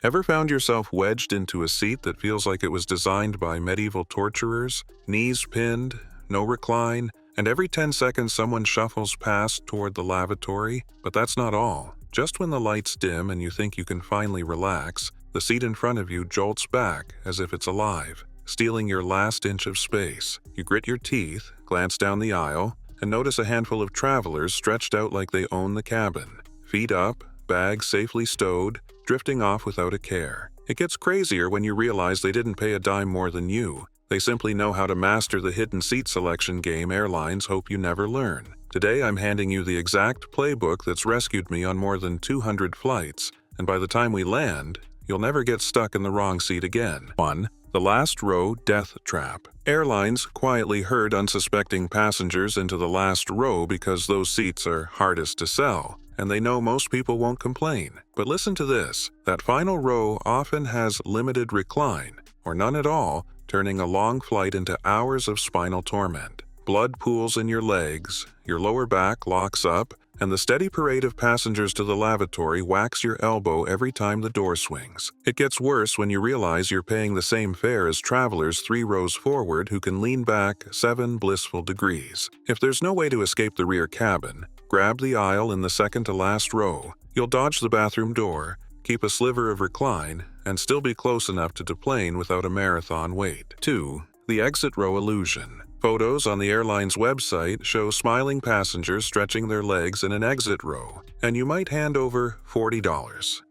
Ever found yourself wedged into a seat that feels like it was designed by medieval torturers? Knees pinned, no recline, and every 10 seconds someone shuffles past toward the lavatory? But that's not all. Just when the lights dim and you think you can finally relax, the seat in front of you jolts back as if it's alive, stealing your last inch of space. You grit your teeth, glance down the aisle, and notice a handful of travelers stretched out like they own the cabin. Feet up, bags safely stowed, drifting off without a care. It gets crazier when you realize they didn't pay a dime more than you. They simply know how to master the hidden seat selection game airlines hope you never learn. Today I'm handing you the exact playbook that's rescued me on more than 200 flights, and by the time we land, you'll never get stuck in the wrong seat again. 1. The last row death trap. Airlines quietly herd unsuspecting passengers into the last row because those seats are hardest to sell, and they know most people won't complain. But listen to this. That final row often has limited recline, or none at all, turning a long flight into hours of spinal torment. Blood pools in your legs, your lower back locks up, and the steady parade of passengers to the lavatory whacks your elbow every time the door swings. It gets worse when you realize you're paying the same fare as travelers 3 rows forward who can lean back 7 blissful degrees. If there's no way to escape the rear cabin, grab the aisle in the second to last row. You'll dodge the bathroom door, keep a sliver of recline, and still be close enough to deplane without a marathon wait. 2. The exit row illusion. Photos on the airline's website show smiling passengers stretching their legs in an exit row, and you might hand over $40,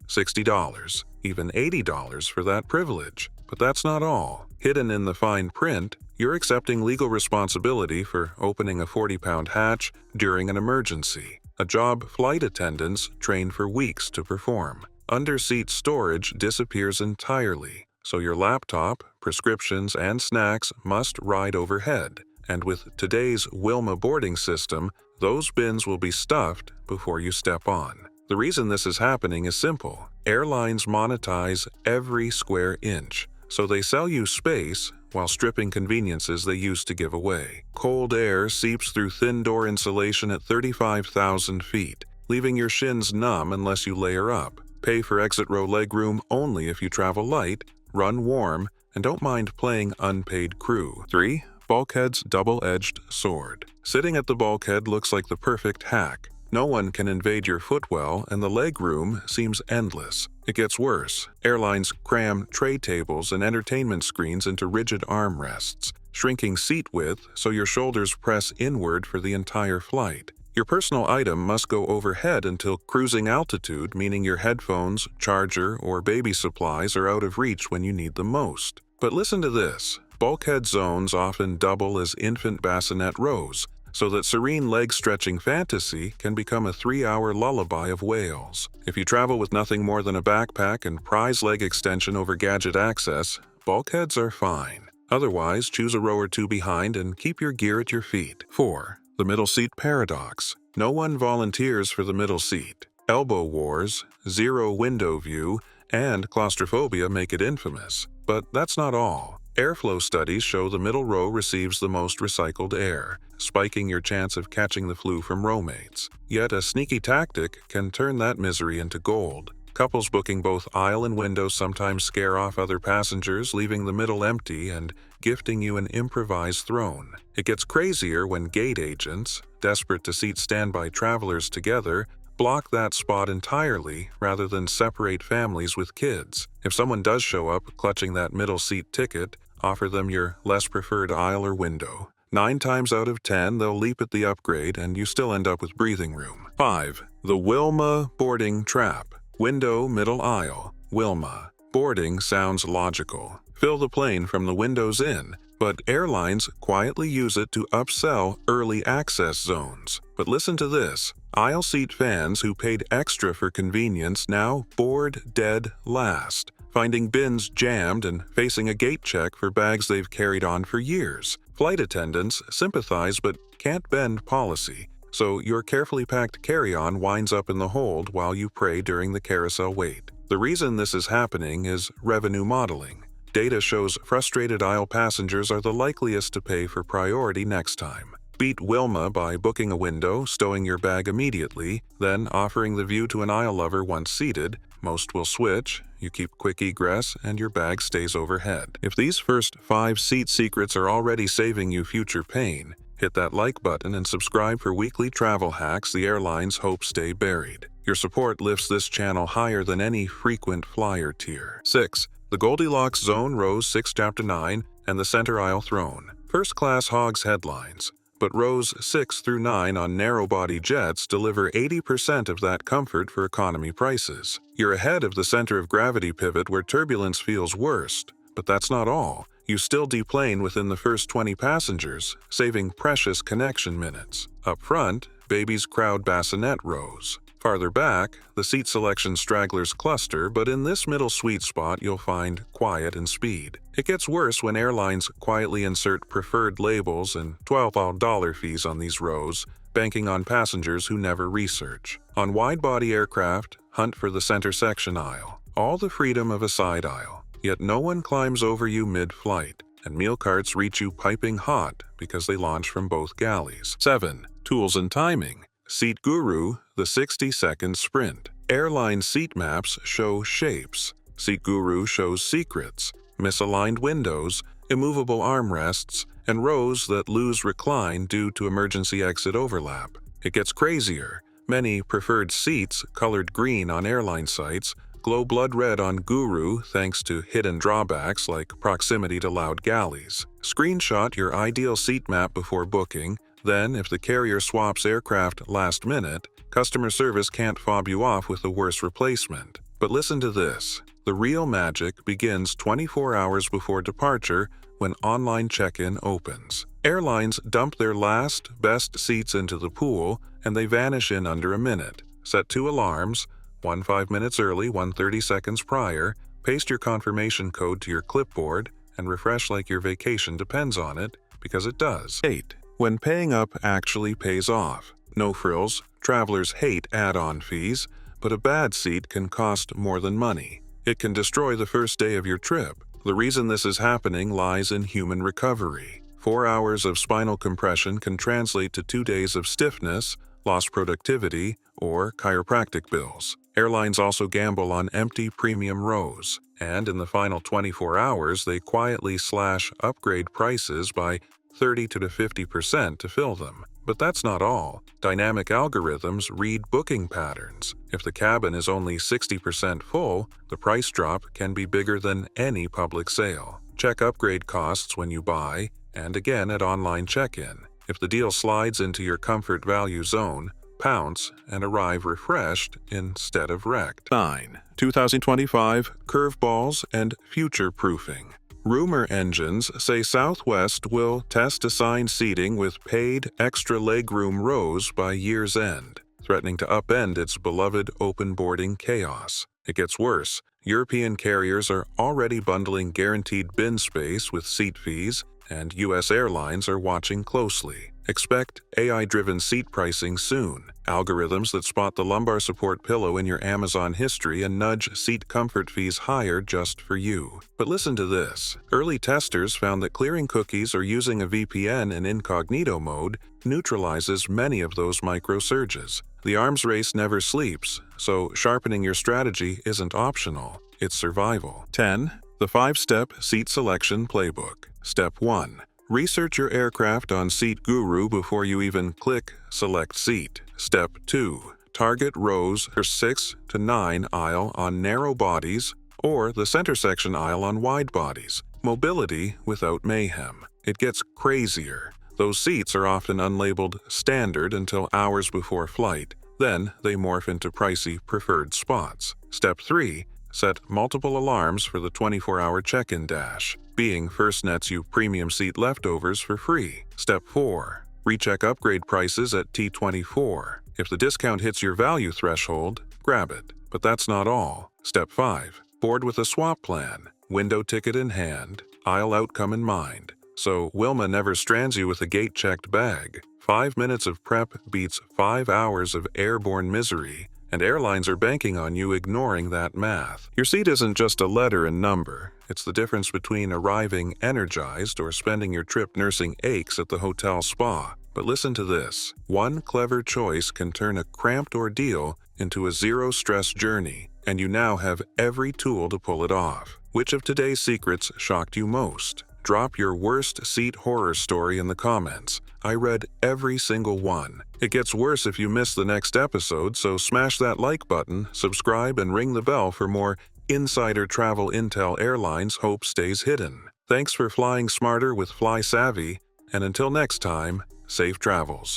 $60, even $80 for that privilege. But that's not all. Hidden in the fine print, you're accepting legal responsibility for opening a 40-pound hatch during an emergency, a job flight attendants train for weeks to perform. Under-seat storage disappears entirely, so your laptop, prescriptions, and snacks must ride overhead. And with today's Wilma boarding system, those bins will be stuffed before you step on. The reason this is happening is simple. Airlines monetize every square inch, so they sell you space while stripping conveniences they used to give away. Cold air seeps through thin door insulation at 35,000 feet, leaving your shins numb unless you layer up. Pay for exit row legroom only if you travel light, run warm, and don't mind playing unpaid crew. 3. Bulkhead's double-edged sword. Sitting at the bulkhead looks like the perfect hack. No one can invade your footwell, and the legroom seems endless. It gets worse. Airlines cram tray tables and entertainment screens into rigid armrests, shrinking seat width so your shoulders press inward for the entire flight. Your personal item must go overhead until cruising altitude, meaning your headphones, charger, or baby supplies are out of reach when you need them most. But listen to this. Bulkhead zones often double as infant bassinet rows, so that serene leg-stretching fantasy can become a 3-hour lullaby of whales. If you travel with nothing more than a backpack and prize leg extension over gadget access, bulkheads are fine. Otherwise, choose a row or two behind and keep your gear at your feet. 4. The middle seat paradox. No one volunteers for the middle seat. Elbow wars, zero window view, and claustrophobia make it infamous. But that's not all. Airflow studies show the middle row receives the most recycled air, spiking your chance of catching the flu from roommates. Yet a sneaky tactic can turn that misery into gold. Couples booking both aisle and window sometimes scare off other passengers, leaving the middle empty and gifting you an improvised throne. It gets crazier when gate agents, desperate to seat standby travelers together, block that spot entirely rather than separate families with kids. If someone does show up clutching that middle seat ticket, offer them your less preferred aisle or window. 9 times out of 10, they'll leap at the upgrade and you still end up with breathing room. 5. The Wilma boarding trap. Window, middle aisle. Wilma. Boarding sounds logical. Fill the plane from the windows in, but airlines quietly use it to upsell early access zones. But listen to this. Aisle seat fans who paid extra for convenience now board dead last, finding bins jammed and facing a gate check for bags they've carried on for years. Flight attendants sympathize but can't bend policy, so your carefully packed carry-on winds up in the hold while you pray during the carousel wait. The reason this is happening is revenue modeling. Data shows frustrated aisle passengers are the likeliest to pay for priority next time. Beat Wilma by booking a window, stowing your bag immediately, then offering the view to an aisle lover once seated. Most will switch, you keep quick egress, and your bag stays overhead. If these first 5 seat secrets are already saving you future pain, hit that like button and subscribe for weekly travel hacks the airlines hope stay buried. Your support lifts this channel higher than any frequent flyer tier. 6. The Goldilocks Zone rows 6 Chapter 9 and the center aisle throne. First class hogs headlines, but rows 6 through 9 on narrow-body jets deliver 80% of that comfort for economy prices. You're ahead of the center of gravity pivot where turbulence feels worst, but that's not all. You still deplane within the first 20 passengers, saving precious connection minutes. Up front, babies crowd bassinet rows. Farther back, the seat selection stragglers cluster, but in this middle sweet spot you'll find quiet and speed. It gets worse when airlines quietly insert preferred labels and $12 fees on these rows, banking on passengers who never research. On wide-body aircraft, hunt for the center section aisle. All the freedom of a side aisle, yet no one climbs over you mid-flight, and meal carts reach you piping hot because they launch from both galleys. 7. Tools and timing. Seat Guru, the 60-second sprint. Airline seat maps show shapes. Seat Guru shows secrets, misaligned windows, immovable armrests, and rows that lose recline due to emergency exit overlap. It gets crazier. Many preferred seats, colored green on airline sites, glow blood red on Guru thanks to hidden drawbacks like proximity to loud galleys. Screenshot your ideal seat map before booking. Then, if the carrier swaps aircraft last minute, customer service can't fob you off with a worse replacement. But listen to this. The real magic begins 24 hours before departure when online check-in opens. Airlines dump their last, best seats into the pool, and they vanish in under a minute. Set 2 alarms, one 5 minutes early, one 30 seconds prior, paste your confirmation code to your clipboard, and refresh like your vacation depends on it, because it does. 8. When paying up actually pays off. No frills, travelers hate add-on fees, but a bad seat can cost more than money. It can destroy the first day of your trip. The reason this is happening lies in human recovery. 4 hours of spinal compression can translate to 2 days of stiffness, lost productivity, or chiropractic bills. Airlines also gamble on empty premium rows, and in the final 24 hours they quietly slash upgrade prices by 30 to 50% to fill them. But that's not all. Dynamic algorithms read booking patterns. If the cabin is only 60% full, the price drop can be bigger than any public sale. Check upgrade costs when you buy, and again at online check-in. If the deal slides into your comfort value zone, pounce and arrive refreshed instead of wrecked. 9. 2025 Curveballs and Future-Proofing. Rumor engines say Southwest will test assigned seating with paid extra legroom rows by year's end, threatening to upend its beloved open boarding chaos. It gets worse. European carriers are already bundling guaranteed bin space with seat fees, and U.S. airlines are watching closely. Expect AI-driven seat pricing soon. Algorithms that spot the lumbar support pillow in your Amazon history and nudge seat comfort fees higher just for you. But listen to this. Early testers found that clearing cookies or using a VPN in incognito mode neutralizes many of those micro-surges. The arms race never sleeps, so sharpening your strategy isn't optional. It's survival. 10. The 5-step seat selection playbook. Step 1. Research your aircraft on Seat Guru before you even click Select Seat. Step 2. Target rows or 6 to 9 aisle on narrow bodies or the center section aisle on wide bodies. Mobility without mayhem. It gets crazier. Those seats are often unlabeled standard until hours before flight. Then they morph into pricey preferred spots. Step 3. Set multiple alarms for the 24-hour check-in dash. Being first nets you premium seat leftovers for free. Step 4. Recheck upgrade prices at T24. If the discount hits your value threshold, grab it. But that's not all. Step 5. Board with a swap plan. Window ticket in hand, aisle outcome in mind. So Wilma never strands you with a gate-checked bag. 5 minutes of prep beats 5 hours of airborne misery, and airlines are banking on you ignoring that math. Your seat isn't just a letter and number. It's the difference between arriving energized or spending your trip nursing aches at the hotel spa. But listen to this. One clever choice can turn a cramped ordeal into a zero-stress journey. and you now have every tool to pull it off. Which of today's secrets shocked you most? Drop your worst seat horror story in the comments. I read every single one. It gets worse if you miss the next episode, so smash that like button, subscribe, and ring the bell for more insider travel intel airlines hope stays hidden. Thanks for flying smarter with Fly Savvy, and until next time, safe travels.